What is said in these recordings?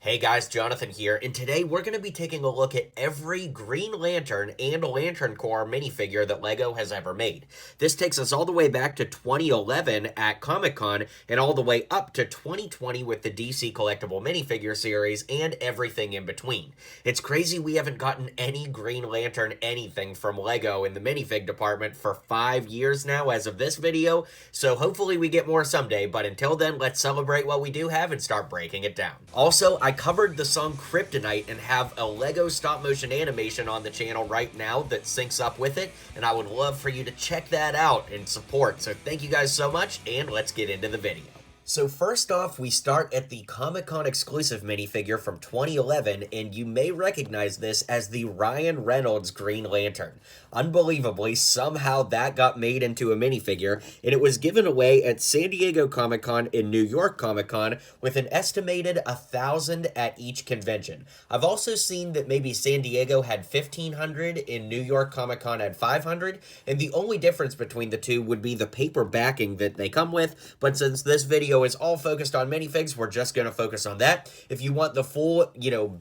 Hey guys, Jonathan here, and today we're going to be taking a look at every Green Lantern and Lantern Corps minifigure that LEGO has ever made. This takes us all the way back to 2011 at Comic-Con and all the way up to 2020 with the DC Collectible Minifigure series and everything in between. It's crazy we haven't gotten any Green Lantern anything from LEGO in the minifig department for 5 years now as of this video, so hopefully we get more someday, but until then, let's celebrate what we do have and start breaking it down. Also, I covered the song Kryptonite and have a LEGO stop motion animation on the channel right now that syncs up with it, and I would love for you to check that out and support. So thank you guys so much, and let's get into the video. So first off, we start at the Comic-Con exclusive minifigure from 2011, and you may recognize this as the Ryan Reynolds Green Lantern. Unbelievably, somehow that got made into a minifigure, and it was given away at San Diego Comic-Con and New York Comic-Con with an estimated 1,000 at each convention. I've also seen that maybe San Diego had 1,500 and New York Comic-Con had 500, and the only difference between the two would be the paper backing that they come with, but since this video is all focused on minifigs, we're just going to focus on that. If you want the full,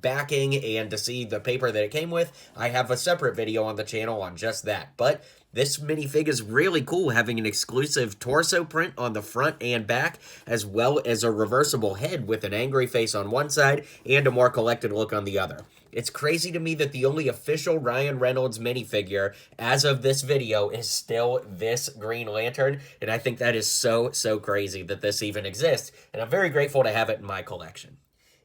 backing and to see the paper that it came with, I have a separate video on the channel on just that. But this minifig is really cool, having an exclusive torso print on the front and back, as well as a reversible head with an angry face on one side and a more collected look on the other. It's crazy to me that the only official Ryan Reynolds minifigure as of this video is still this Green Lantern, and I think that is so crazy that this even exists, and I'm very grateful to have it in my collection.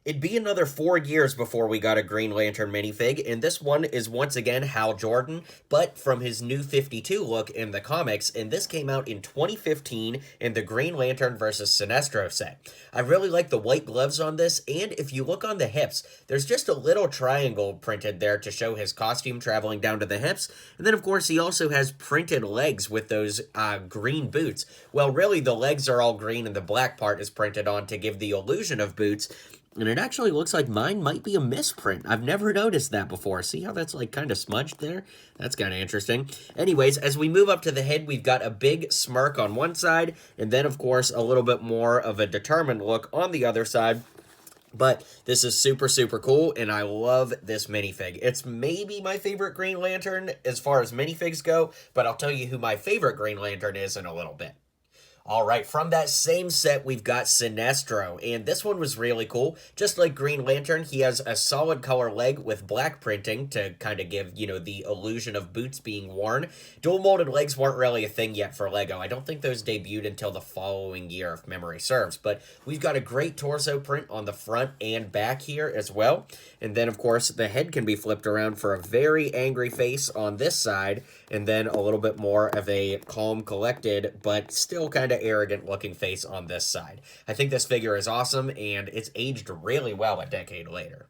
It'd be another 4 years before we got a Green Lantern minifig, and this one is once again Hal Jordan, but from his New 52 look in the comics, and this came out in 2015 in the Green Lantern vs. Sinestro set. I really like the white gloves on this, and if you look on the hips, there's just a little triangle printed there to show his costume traveling down to the hips, and then of course he also has printed legs with those green boots. Well, really the legs are all green and the black part is printed on to give the illusion of boots. And it actually looks like mine might be a misprint. I've never noticed that before. See how that's like kind of smudged there? That's kind of interesting. Anyways, as we move up to the head, we've got a big smirk on one side, and then of course a little bit more of a determined look on the other side. But this is super cool, and I love this minifig. It's maybe my favorite Green Lantern as far as minifigs go, but I'll tell you who my favorite Green Lantern is in a little bit. Alright, from that same set, we've got Sinestro, and this one was really cool. Just like Green Lantern, he has a solid color leg with black printing to kind of give, the illusion of boots being worn. Dual molded legs weren't really a thing yet for LEGO. I don't think those debuted until the following year, if memory serves, but we've got a great torso print on the front and back here as well. And then, of course, the head can be flipped around for a very angry face on this side, and then a little bit more of a calm, collected, but still kind of arrogant looking face on this side. I think this figure is awesome, and it's aged really well a decade later.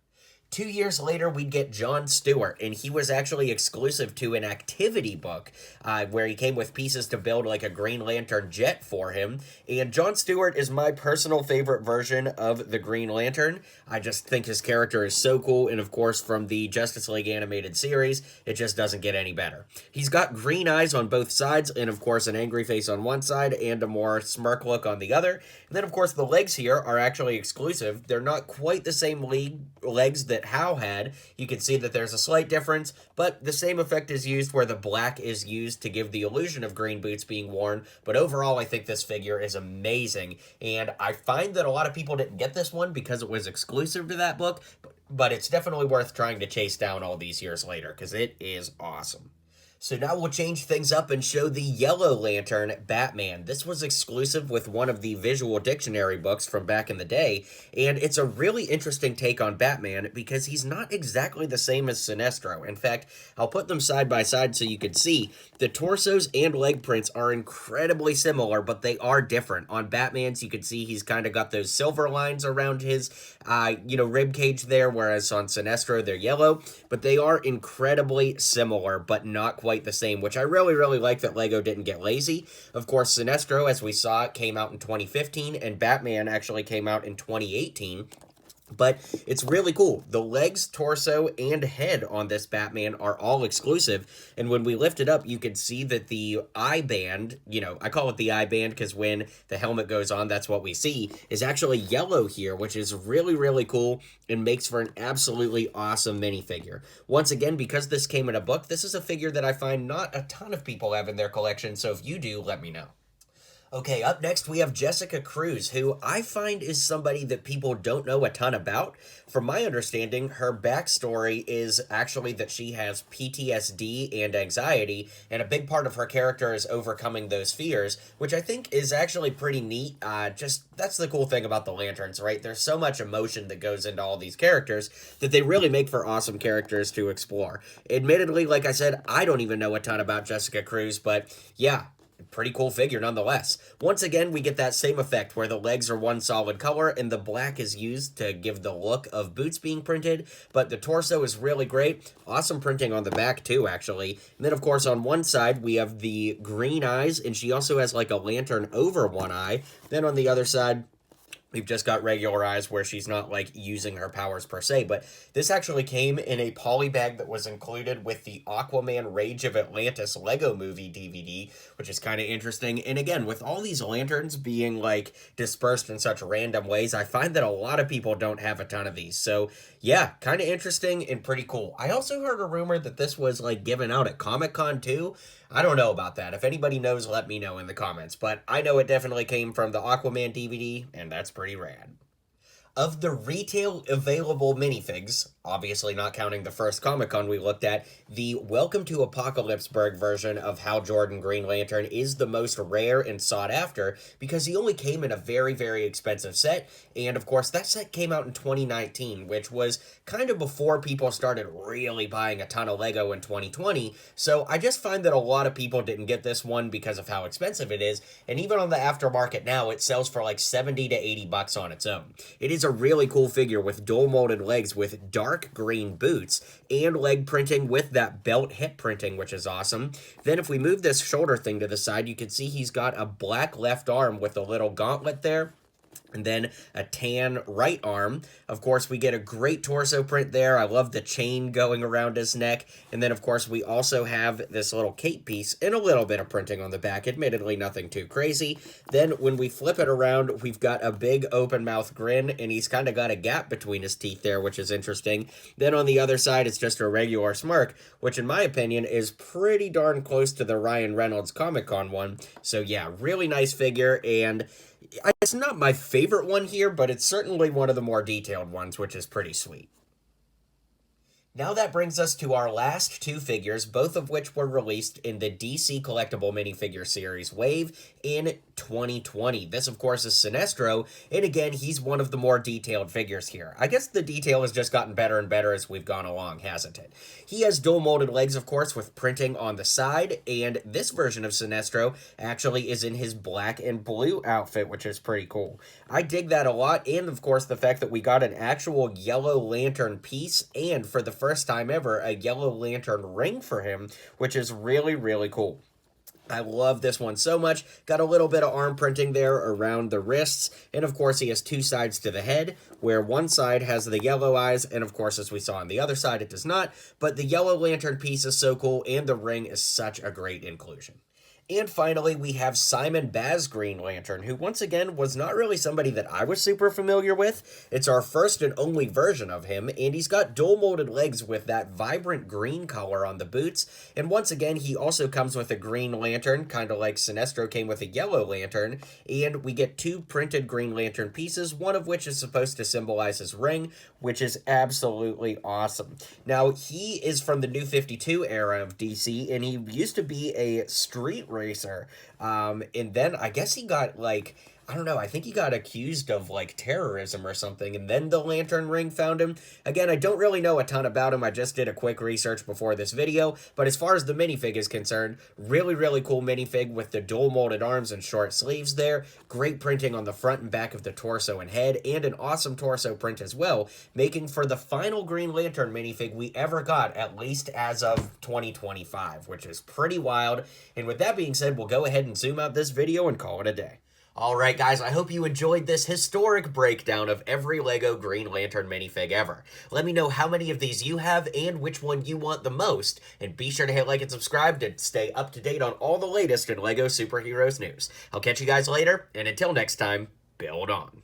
2 years later, we'd get John Stewart, and he was actually exclusive to an activity book where he came with pieces to build like a Green Lantern jet for him. And John Stewart is my personal favorite version of the Green Lantern. I just think his character is so cool, and of course, from the Justice League animated series, it just doesn't get any better. He's got green eyes on both sides, and of course, an angry face on one side and a more smirk look on the other. And then, of course, the legs here are actually exclusive. They're not quite the same legs that Hal had. You can see that there's a slight difference, but the same effect is used where the black is used to give the illusion of green boots being worn. But overall, I think this figure is amazing, and I find that a lot of people didn't get this one because it was exclusive to that book, but it's definitely worth trying to chase down all these years later because it is awesome. So now we'll change things up and show the Yellow Lantern Batman. This was exclusive with one of the visual dictionary books from back in the day, and it's a really interesting take on Batman because he's not exactly the same as Sinestro. In fact, I'll put them side by side so you can see. The torsos and leg prints are incredibly similar, but they are different. On Batman's, you can see he's kind of got those silver lines around his, rib cage there, whereas on Sinestro, they're yellow. But they are incredibly similar, but not quite the same, which I really like that LEGO didn't get lazy. Of course, Sinestro, as we saw, came out in 2015, and Batman actually came out in 2018. But it's really cool. The legs, torso, and head on this Batman are all exclusive. And when we lift it up, you can see that the eye band, you know, I call it the eye band because when the helmet goes on, that's what we see, is actually yellow here, which is really, really cool and makes for an absolutely awesome minifigure. Once again, because this came in a book, this is a figure that I find not a ton of people have in their collection. So if you do, let me know. Okay, up next we have Jessica Cruz, who I find is somebody that people don't know a ton about. From my understanding, her backstory is actually that she has PTSD and anxiety, and a big part of her character is overcoming those fears, which I think is actually pretty neat. That's the cool thing about the Lanterns, right? There's so much emotion that goes into all these characters that they really make for awesome characters to explore. Admittedly, like I said, I don't even know a ton about Jessica Cruz, but yeah, pretty cool figure nonetheless. Once again, we get that same effect where the legs are one solid color and the black is used to give the look of boots being printed, but the torso is really great. Awesome printing on the back too, actually. And then of course on one side we have the green eyes, and she also has like a lantern over one eye. Then on the other side, we've just got regular eyes where she's not like using her powers per se, but this actually came in a poly bag that was included with the Aquaman Rage of Atlantis Lego movie DVD, which is kind of interesting. And again, with all these lanterns being like dispersed in such random ways, I find that a lot of people don't have a ton of these. So yeah, kind of interesting and pretty cool. I also heard a rumor that this was like given out at Comic-Con too. I don't know about that. If anybody knows, let me know in the comments. But I know it definitely came from the Aquaman DVD, and that's pretty rad. Of the retail available minifigs, obviously not counting the first Comic-Con we looked at, the Welcome to Apocalypseburg version of Hal Jordan Green Lantern is the most rare and sought after because he only came in a very, very expensive set. And of course, that set came out in 2019, which was kind of before people started really buying a ton of Lego in 2020. So I just find that a lot of people didn't get this one because of how expensive it is. And even on the aftermarket now, it sells for like 70 to 80 bucks on its own. It is a really cool figure with dual molded legs with dark green boots and leg printing with that belt hip printing, which is awesome. Then if we move this shoulder thing to the side, you can see he's got a black left arm with a little gauntlet there, and then a tan right arm. Of course, we get a great torso print there. I love the chain going around his neck. And then, of course, we also have this little cape piece and a little bit of printing on the back. Admittedly, nothing too crazy. Then, when we flip it around, we've got a big open mouth grin, and he's kind of got a gap between his teeth there, which is interesting. Then, on the other side, it's just a regular smirk, which, in my opinion, is pretty darn close to the Ryan Reynolds Comic-Con one. So, yeah, really nice figure, and it's not my favorite one here, but it's certainly one of the more detailed ones, which is pretty sweet. Now that brings us to our last two figures, both of which were released in the DC Collectible Minifigure Series Wave in 2020. This, of course, is Sinestro, and again, he's one of the more detailed figures here. I guess the detail has just gotten better and better as we've gone along, hasn't it? He has dual molded legs, of course, with printing on the side, and this version of Sinestro actually is in his black and blue outfit, which is pretty cool. I dig that a lot, and of course, the fact that we got an actual yellow lantern piece, and for the first time ever, a yellow lantern ring for him, which is really, really cool. I love this one so much. Got a little bit of arm printing there around the wrists. And of course, he has two sides to the head, where one side has the yellow eyes. And of course, as we saw on the other side, it does not. But the yellow lantern piece is so cool, and the ring is such a great inclusion. And finally, we have Simon Baz Green Lantern, who once again was not really somebody that I was super familiar with. It's our first and only version of him, and he's got dual molded legs with that vibrant green color on the boots. And once again, he also comes with a green lantern, kind of like Sinestro came with a yellow lantern. And we get two printed Green Lantern pieces, one of which is supposed to symbolize his ring, which is absolutely awesome. Now, he is from the New 52 era of DC, and he used to be a street racer, and then I guess he got like, I don't know, I think he got accused of like terrorism or something, and then the Lantern Ring found him. Again, I don't really know a ton about him. I just did a quick research before this video, but as far as the minifig is concerned, really, really cool minifig with the dual molded arms and short sleeves there. Great printing on the front and back of the torso and head, and an awesome torso print as well, making for the final Green Lantern minifig we ever got, at least as of 2025, which is pretty wild. And with that being said, we'll go ahead and zoom out this video and call it a day. Alright guys, I hope you enjoyed this historic breakdown of every LEGO Green Lantern minifig ever. Let me know how many of these you have and which one you want the most, and be sure to hit like and subscribe to stay up to date on all the latest in LEGO Superheroes news. I'll catch you guys later, and until next time, build on.